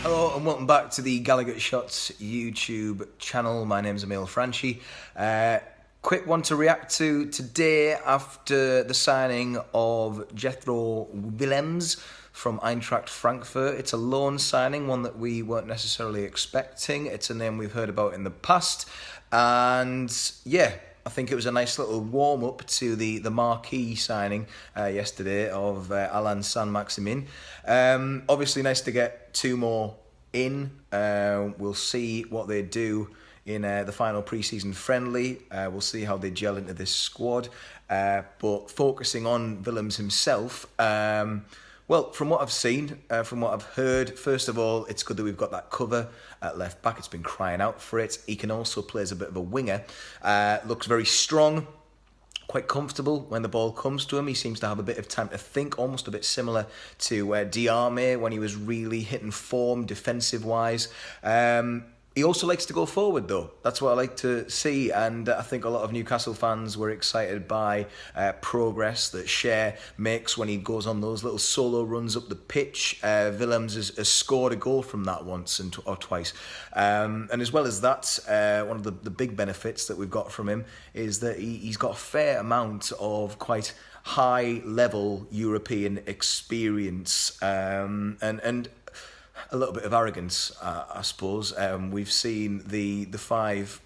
Hello and welcome back to the GallowgateShots YouTube channel. My name's Emil. Quick one to react to today after the signing of Jetro Willems from Eintracht Frankfurt. It's a loan signing, one that we weren't necessarily expecting. It's a name we've heard about in the past, and yeah, I think it was a nice little warm-up to the marquee signing yesterday of Saint-Maximin. Obviously nice to get two more in. We'll see what they do in the final pre-season friendly. We'll see how they gel into this squad. But focusing on Willems himself, well, from what I've seen, from what I've heard, first of all, it's good that we've got that cover at left back. It's been crying out for it. He can also play as a bit of a winger. Looks very strong, quite comfortable when the ball comes to him. He seems to have a bit of time to think, almost a bit similar to Diarme when he was really hitting form defensive-wise. He also likes to go forward, though. That's what I like to see, and I think a lot of Newcastle fans were excited by progress that Cher makes when he goes on those little solo runs up the pitch. Willems has scored a goal from that once or twice. And as well as that, one of the big benefits that we've got from him is that he's got a fair amount of quite high-level European experience, and a little bit of arrogance, I suppose. We've seen the five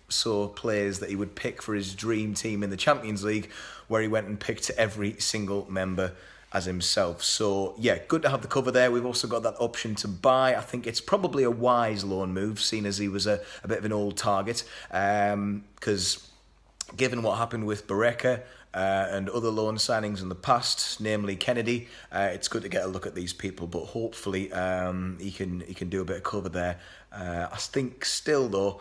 players that he would pick for his dream team in the Champions League, where he went and picked every single member as himself. So yeah, good to have the cover there. We've also got that option to buy. I think it's probably a wise loan move, seeing as he was a bit of an old target, because given what happened with Barreca and other loan signings in the past, namely Kennedy, it's good to get a look at these people. But hopefully, he can do a bit of cover there. I think still though,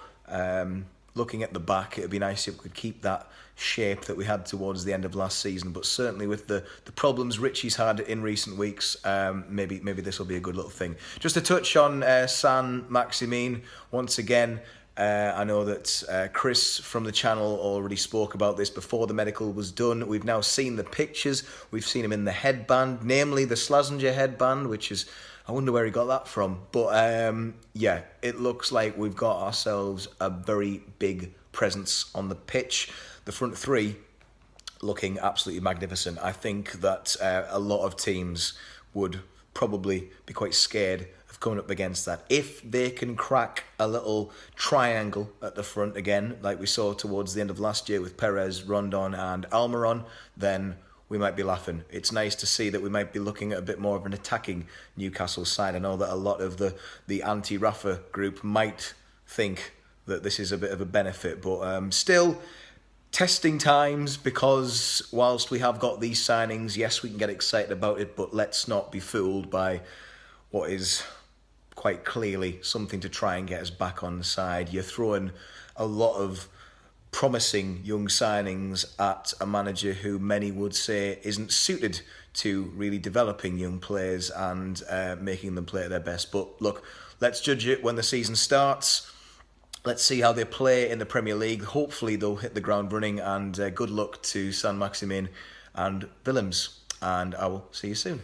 looking at the back, it'd be nice if we could keep that shape that we had towards the end of last season. But certainly with the problems Richie's had in recent weeks, maybe this will be a good little thing. Just to touch on Saint-Maximin once again. I know that Chris from the channel already spoke about this before the medical was done. We've now seen the pictures. We've seen him in the headband, namely the Slazenger headband, which is, I wonder where he got that from. But yeah, it looks like we've got ourselves a very big presence on the pitch. The front three looking absolutely magnificent. I think that a lot of teams would probably be quite scared of coming up against that. If they can crack a little triangle at the front again, like we saw towards the end of last year with Perez, Rondon and Almiron, then we might be laughing. It's nice to see that we might be looking at a bit more of an attacking Newcastle side. I know that a lot of the anti-Rafa group might think that this is a bit of a benefit, but still, testing times, because whilst we have got these signings, yes, we can get excited about it, but let's not be fooled by what is quite clearly something to try and get us back on the side. You're throwing a lot of promising young signings at a manager who many would say isn't suited to really developing young players and making them play at their best. But look, let's judge it when the season starts. Let's see how they play in the Premier League. Hopefully they'll hit the ground running, and good luck to Saint-Maximin and Willems, and I will see you soon.